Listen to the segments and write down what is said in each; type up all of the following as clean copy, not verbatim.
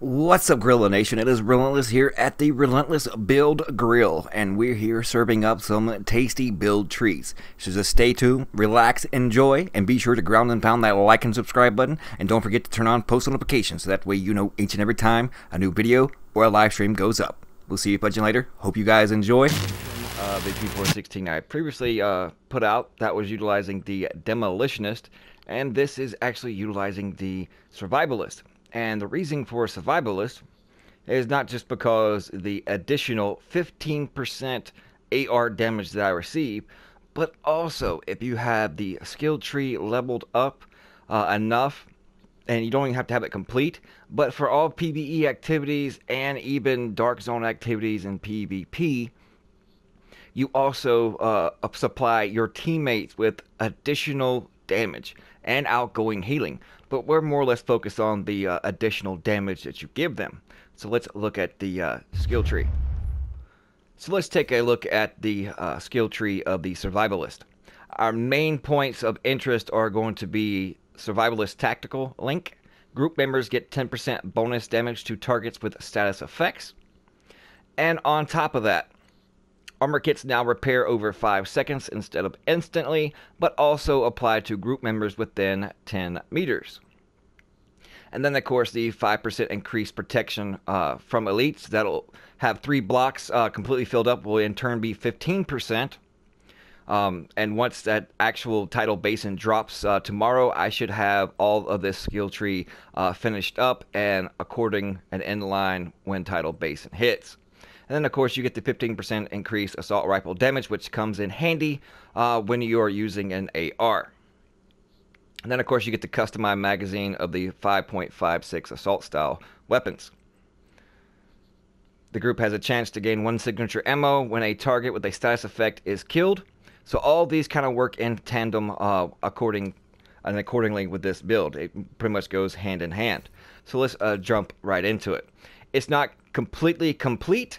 What's up, Gorilla Nation? It is Relentless here at the Relentless Build Grill, and we're here serving up some tasty build treats. So just stay tuned, relax, enjoy, and be sure to ground and pound that like and subscribe button, and don't forget to turn on post notifications so that way you know each and every time a new video or a live stream goes up. We'll see you budging later. Hope you guys enjoy. The P416 I previously put out, that was utilizing the Demolitionist, and this is actually utilizing the Survivalist. And the reason for Survivalist is not just because the additional 15% AR damage that I receive, but also if you have the skill tree leveled up enough, and you don't even have to have it complete, but for all PVE activities and even Dark Zone activities and PvP, you also supply your teammates with additional damage and outgoing healing. But we're more or less focused on the additional damage that you give them. So let's look at the skill tree. So let's take a look at the skill tree of the Survivalist. Our main points of interest are going to be Survivalist Tactical Link. Group members get 10% bonus damage to targets with status effects. And on top of that, armor kits now repair over 5 seconds instead of instantly, but also apply to group members within 10 meters. And then, of course, the 5% increased protection from elites. That'll have 3 blocks completely filled up, will in turn be 15%. And once that actual Tidal Basin drops tomorrow, I should have all of this skill tree finished up and in line when Tidal Basin hits. And then, of course, you get the 15% increased assault rifle damage, which comes in handy when you are using an AR. And then, of course, you get the customized magazine of the 5.56 assault style weapons. The group has a chance to gain 1 signature ammo when a target with a status effect is killed. So all these kind of work in tandem accordingly with this build. It pretty much goes hand in hand. So let's jump right into it. It's not completely complete.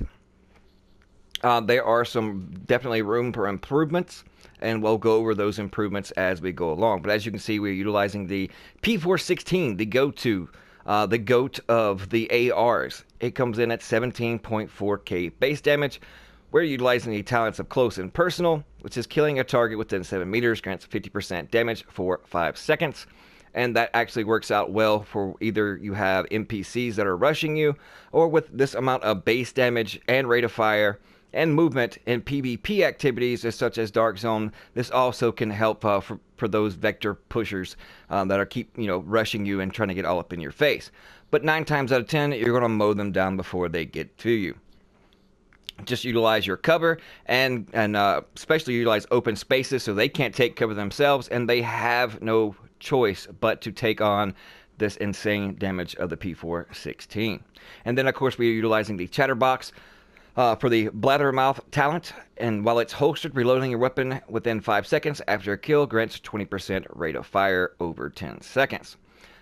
There are some definitely room for improvements, and we'll go over those improvements as we go along. But as you can see, we're utilizing the P416, the GOAT of the ARs. It comes in at 17.4k base damage. We're utilizing the talents of Close and Personal, which is killing a target within 7 meters, grants 50% damage for 5 seconds. And that actually works out well for either you have NPCs that are rushing you, or with this amount of base damage and rate of fire and movement in PvP activities such as Dark Zone. This also can help for those vector pushers that are rushing you and trying to get all up in your face. But 9 times out of 10, you're going to mow them down before they get to you. Just utilize your cover and especially utilize open spaces so they can't take cover themselves, and they have no choice but to take on this insane damage of the P416. And then, of course, we are utilizing the Chatterbox for the Blathermouth talent, and while it's holstered, reloading your weapon within 5 seconds after a kill grants 20% rate of fire over 10 seconds.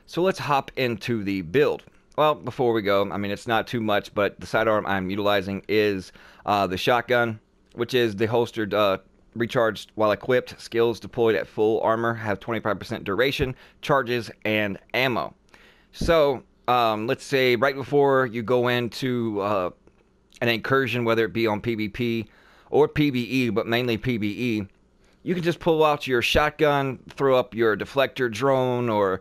So let's hop into the build. Well, before we go, I mean, it's not too much, but the sidearm I'm utilizing is the shotgun, which is the holstered recharged while equipped. Skills deployed at full armor have 25% duration, charges, and ammo. So let's say right before you go into an incursion, whether it be on PvP or PVE, but mainly PVE, you can just pull out your shotgun, throw up your deflector drone, or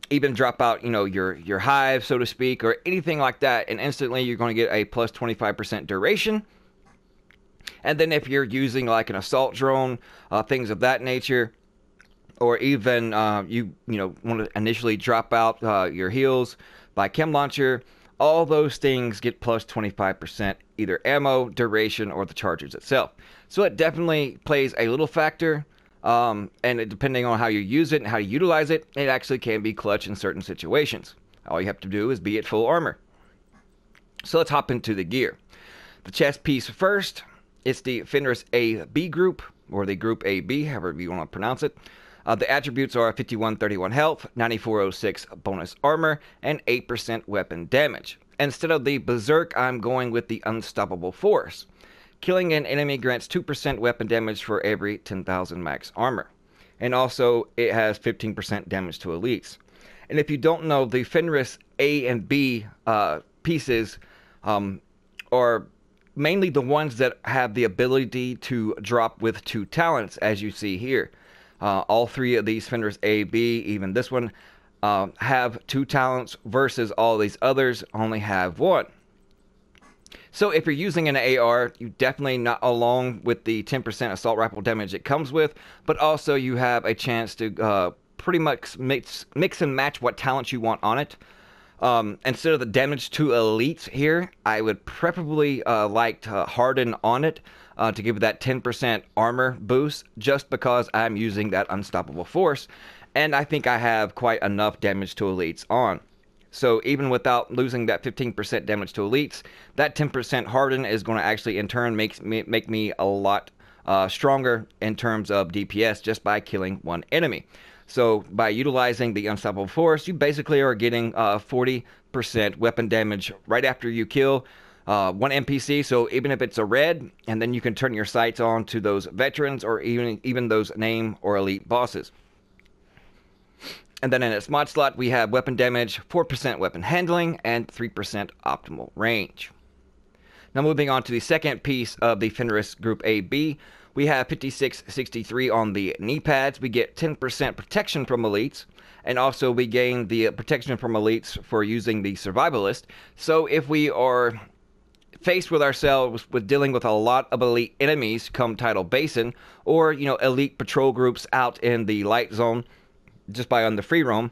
even drop out, your hive, so to speak, or anything like that, and instantly you're going to get a plus 25% duration. And then if you're using like an assault drone, things of that nature, or even you want to initially drop out your heals by chem launcher, all those things get plus 25%, either ammo, duration, or the charges itself. So it definitely plays a little factor, and depending on how you use it and how you utilize it, it actually can be clutch in certain situations. All you have to do is be at full armor. So let's hop into the gear. The chest piece first. It's the Fenris AB group, or the group AB, however you want to pronounce it. The attributes are 5131 health, 9406 bonus armor, and 8% weapon damage. Instead of the Berserk, I'm going with the Unstoppable Force. Killing an enemy grants 2% weapon damage for every 10,000 max armor. And also, it has 15% damage to elites. And if you don't know, the Fenris A and B pieces are mainly the ones that have the ability to drop with 2 talents, as you see here. All 3 of these Fenris A, B, even this one, have 2 talents versus all these others only have 1. So if you're using an AR, you definitely not along with the 10% assault rifle damage it comes with, but also you have a chance to pretty much mix and match what talents you want on it. Instead of the damage to elites here, I would preferably like to harden on it to give it that 10% armor boost, just because I'm using that unstoppable force, and I think I have quite enough damage to elites on. So even without losing that 15% damage to elites, that 10% harden is going to actually in turn make me a lot stronger in terms of DPS just by killing 1 enemy. So by utilizing the unstoppable force, you basically are getting 40% weapon damage right after you kill 1 NPC. So even if it's a red, and then you can turn your sights on to those veterans or even those name or elite bosses. And then in its mod slot, we have weapon damage, 4% weapon handling, and 3% optimal range. Now moving on to the second piece of the Fenris Group AB, we have 5663 on the knee pads. We get 10% protection from elites, and also we gain the protection from elites for using the survivalist. So if we are faced with ourselves with dealing with a lot of elite enemies come Tidal Basin, or elite patrol groups out in the light zone, just by on the free roam,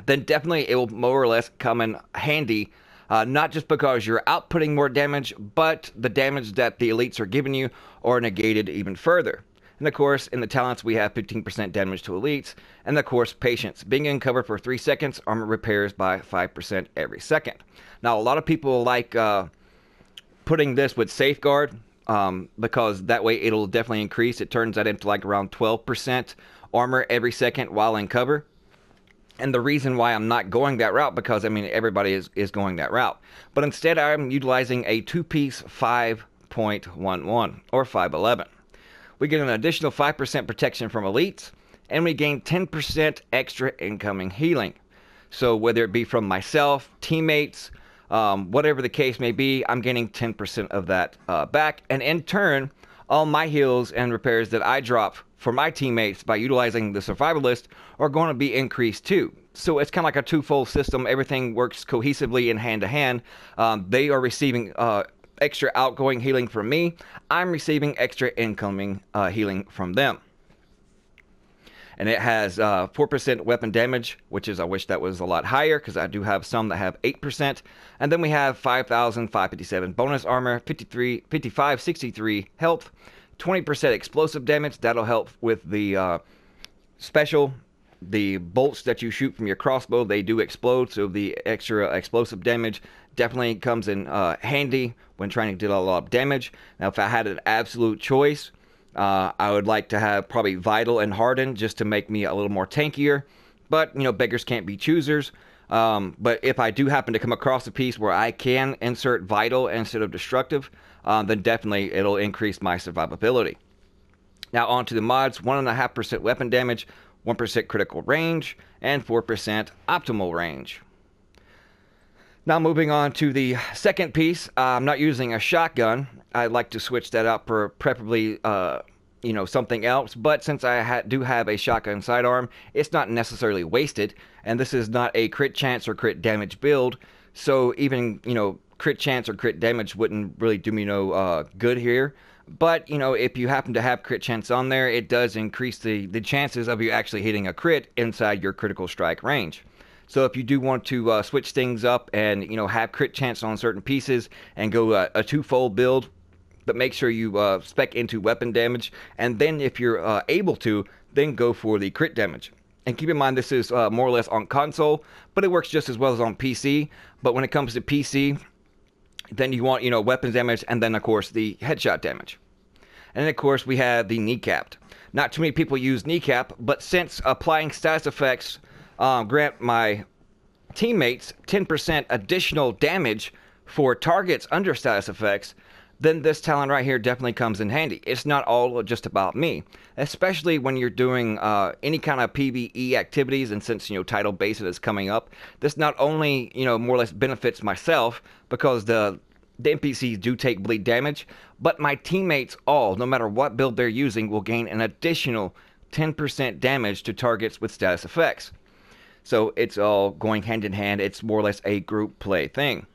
then definitely it will more or less come in handy, not just because you're outputting more damage, but the damage that the elites are giving you are negated even further. And of course, in the talents, we have 15% damage to elites, and of course, patience. Being in cover for 3 seconds, armor repairs by 5% every second. Now, a lot of people like putting this with safeguard, because that way it'll definitely increase. It turns that into like around 12% armor every second while in cover. And the reason why I'm not going that route, because I mean everybody is going that route, but instead I'm utilizing a 2-piece 5.11 or 511. We get an additional 5% protection from elites, and we gain 10% extra incoming healing. So whether it be from myself, teammates, whatever the case may be, I'm gaining 10% of that back, and in turn, all my heals and repairs that I drop for my teammates by utilizing the survivalist are going to be increased too. So it's kind of like a twofold system. Everything works cohesively in hand to hand. They are receiving extra outgoing healing from me. I'm receiving extra incoming healing from them. And it has 4% weapon damage, which is, I wish that was a lot higher, because I do have some that have 8%. And then we have 5,557 bonus armor, 5563 health, 20% explosive damage. That'll help with the special. The bolts that you shoot from your crossbow, they do explode, so the extra explosive damage definitely comes in handy when trying to deal a lot of damage. Now, if I had an absolute choice, I would like to have probably Vital and Harden just to make me a little more tankier. But, beggars can't be choosers. But if I do happen to come across a piece where I can insert Vital instead of Destructive, then definitely it'll increase my survivability. Now on to the mods. 1.5% weapon damage, 1% critical range, and 4% optimal range. Now moving on to the second piece, I'm not using a shotgun. I'd like to switch that up for preferably, something else. But since I do have a shotgun sidearm, it's not necessarily wasted. And this is not a crit chance or crit damage build. So even, crit chance or crit damage wouldn't really do me no good here. But, if you happen to have crit chance on there, it does increase the chances of you actually hitting a crit inside your critical strike range. So if you do want to switch things up and, have crit chance on certain pieces and go a twofold build, but make sure you spec into weapon damage. And then if you're able to, then go for the crit damage. And keep in mind, this is more or less on console, but it works just as well as on PC. But when it comes to PC, then you want, weapons damage, and then, of course, the headshot damage. And then, of course, we have the kneecapped. Not too many people use kneecap, but since applying status effects grant my teammates 10% additional damage for targets under status effects, then this talent right here definitely comes in handy. It's not all just about me, especially when you're doing any kind of PVE activities. And since, Tidal Basin is coming up, this not only, more or less benefits myself because the NPCs do take bleed damage, but my teammates all, no matter what build they're using, will gain an additional 10% damage to targets with status effects. So it's all going hand in hand. It's more or less a group play thing.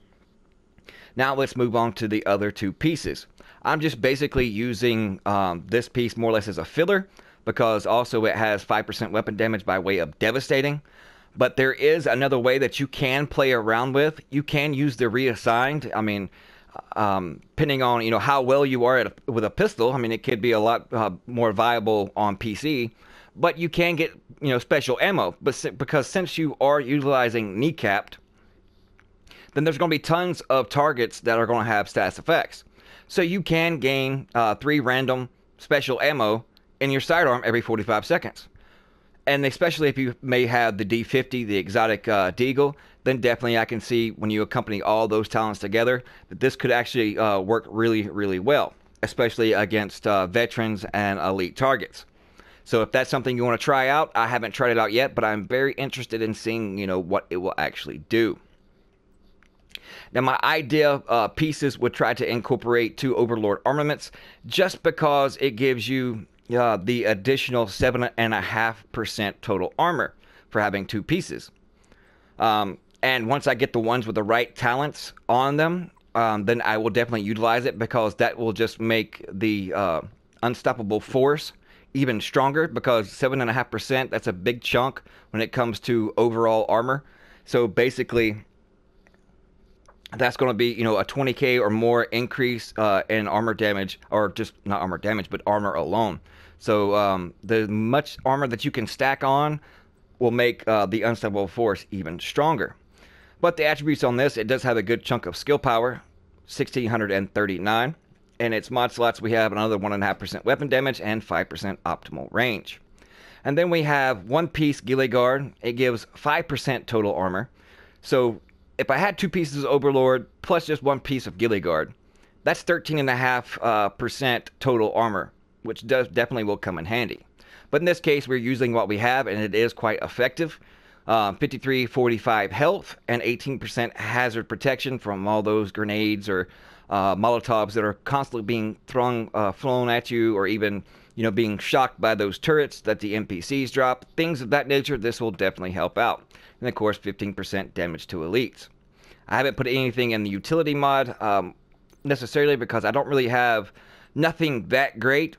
Now let's move on to the other two pieces. I'm just basically using this piece more or less as a filler because also it has 5% weapon damage by way of devastating. But there is another way that you can play around with. You can use the reassigned. I mean, depending on how well you are with a pistol. I mean, it could be a lot more viable on PC. But you can get special ammo. But because since you are utilizing kneecapped, then there's going to be tons of targets that are going to have status effects. So you can gain 3 random special ammo in your sidearm every 45 seconds. And especially if you may have the D50, the exotic Deagle, then definitely I can see when you accompany all those talents together that this could actually work really, really well, especially against veterans and elite targets. So if that's something you want to try out, I haven't tried it out yet, but I'm very interested in seeing what it will actually do. Now, my idea pieces would try to incorporate 2 Overlord armaments just because it gives you the additional 7.5% total armor for having 2 pieces. And once I get the ones with the right talents on them, then I will definitely utilize it because that will just make the unstoppable force even stronger because 7.5%, that's a big chunk when it comes to overall armor. So basically, that's going to be, a 20k or more increase in armor damage, or just not armor damage, but armor alone. So the much armor that you can stack on will make the unstoppable force even stronger. But the attributes on this, it does have a good chunk of skill power, 1639. And its mod slots, we have another 1.5% weapon damage and 5% optimal range. And then we have 1 piece Ghillie Guard. It gives 5% total armor. So if I had 2 pieces of Overlord plus just 1 piece of Ghillie Guard, that's 13.5% total armor, which definitely will come in handy. But in this case, we're using what we have, and it is quite effective. 5345 health and 18% hazard protection from all those grenades or Molotovs that are constantly being flown at you, or even being shocked by those turrets that the NPCs drop. Things of that nature, this will definitely help out. And of course, 15% damage to elites. I haven't put anything in the utility mod necessarily because I don't really have nothing that great.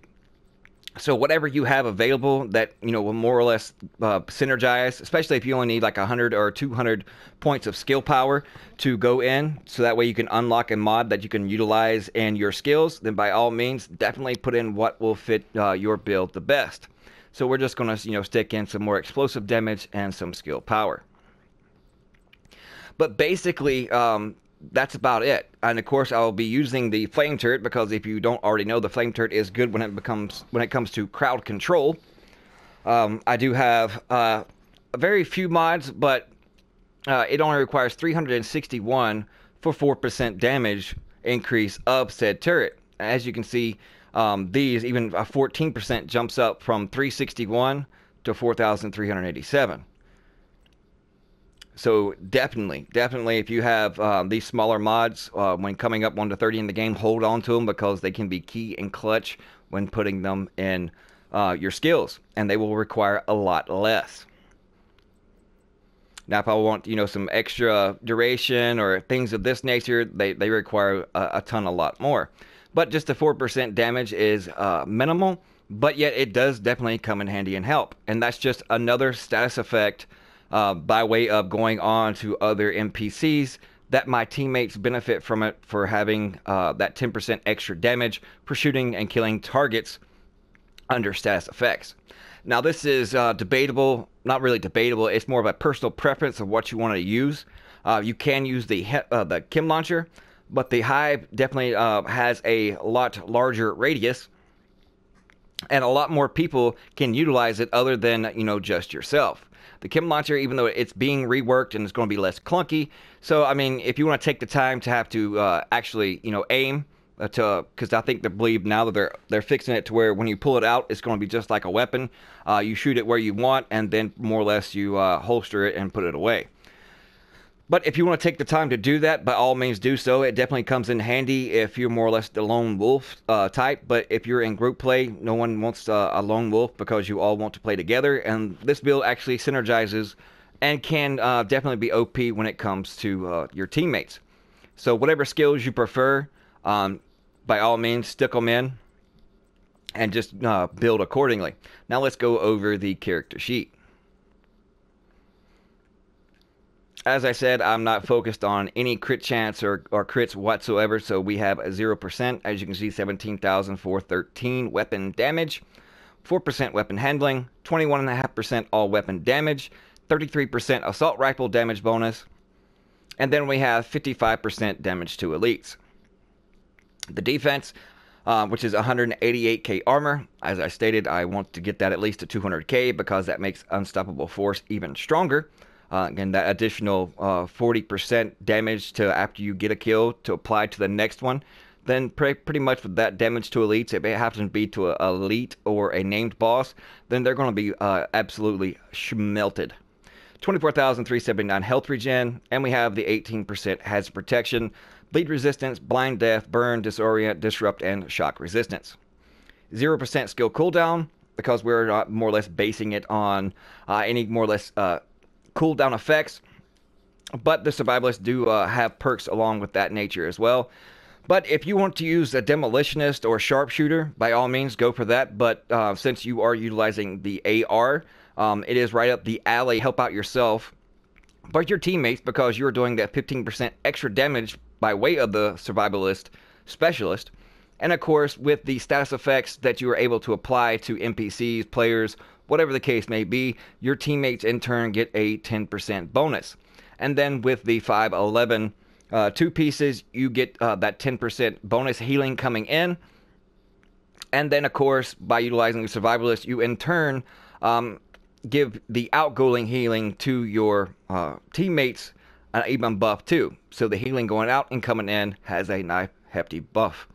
So whatever you have available that will more or less synergize, especially if you only need like 100 or 200 points of skill power to go in, so that way you can unlock a mod that you can utilize in your skills, then by all means definitely put in what will fit your build the best. So we're just going to stick in some more explosive damage and some skill power. But basically, that's about it. And of course, I'll be using the flame turret because if you don't already know, the flame turret is good when it comes to crowd control. I do have very few mods, but it only requires 361 for 4% damage increase of said turret. As you can see, these even a 14% jumps up from 361 to 4,387. So definitely, if you have these smaller mods, when coming up 1 to 30 in the game, hold on to them because they can be key and clutch when putting them in your skills, and they will require a lot less. Now, if I want, some extra duration or things of this nature, they require a lot more. But just the 4% damage is minimal, but yet it does definitely come in handy and help. And that's just another status effect by way of going on to other NPCs that my teammates benefit from it for having that 10% extra damage for shooting and killing targets under status effects. Now this is debatable, not really debatable, it's more of a personal preference of what you want to use. You can use the Chem Launcher, but the Hive definitely has a lot larger radius, and a lot more people can utilize it other than, just yourself. The Chem Launcher, even though it's being reworked and it's going to be less clunky, so I mean, if you want to take the time to have to actually, aim because I think they believe now that they're fixing it to where when you pull it out, it's going to be just like a weapon. You shoot it where you want, and then more or less you holster it and put it away. But if you want to take the time to do that, by all means do so. It definitely comes in handy if you're more or less the lone wolf type. But if you're in group play, no one wants a lone wolf because you all want to play together. And this build actually synergizes and can definitely be OP when it comes to your teammates. So whatever skills you prefer, by all means, stick them in and just build accordingly. Now let's go over the character sheet. As I said, I'm not focused on any crit chance or crits whatsoever, so we have a 0%, as you can see, 17,413 weapon damage, 4% weapon handling, 21.5% all weapon damage, 33% assault rifle damage bonus, and then we have 55% damage to elites. The defense, which is 188k armor, as I stated, I want to get that at least to 200k because that makes Unstoppable Force even stronger. Again, that additional 40% damage to after you get a kill to apply to the next one. Then pretty much with that damage to elites, if it happens to be to an elite or a named boss, then they're going to be absolutely schmelted. 24,379 health regen, and we have the 18% hazard protection, bleed resistance, blind death, burn, disorient, disrupt, and shock resistance. 0% skill cooldown, because we're more or less basing it on any more or less cooldown effects, but the survivalists do have perks along with that nature as well. But if you want to use a demolitionist or sharpshooter, by all means go for that. But since you are utilizing the AR, it is right up the alley. Help out yourself, but your teammates, because you're doing that 15% extra damage by way of the survivalist specialist. And of course, with the status effects that you are able to apply to NPCs, players, whatever the case may be, your teammates in turn get a 10% bonus. And then with the 511 two pieces, you get that 10% bonus healing coming in. And then, of course, by utilizing the survivalist, you in turn give the outgoing healing to your teammates an even buff too. So the healing going out and coming in has a nice hefty buff.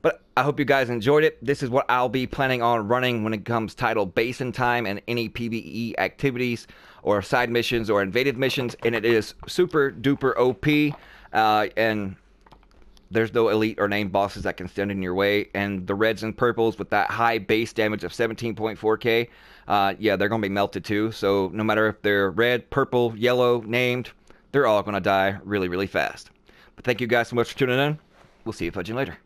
But I hope you guys enjoyed it. This is what I'll be planning on running when it comes Tidal Basin time and any PVE activities or side missions or invaded missions. And it is super duper OP. And there's no elite or named bosses that can stand in your way. And the reds and purples with that high base damage of 17.4k, yeah, they're going to be melted too. So no matter if they're red, purple, yellow, named, they're all going to die really, really fast. But thank you guys so much for tuning in. We'll see you fudging later.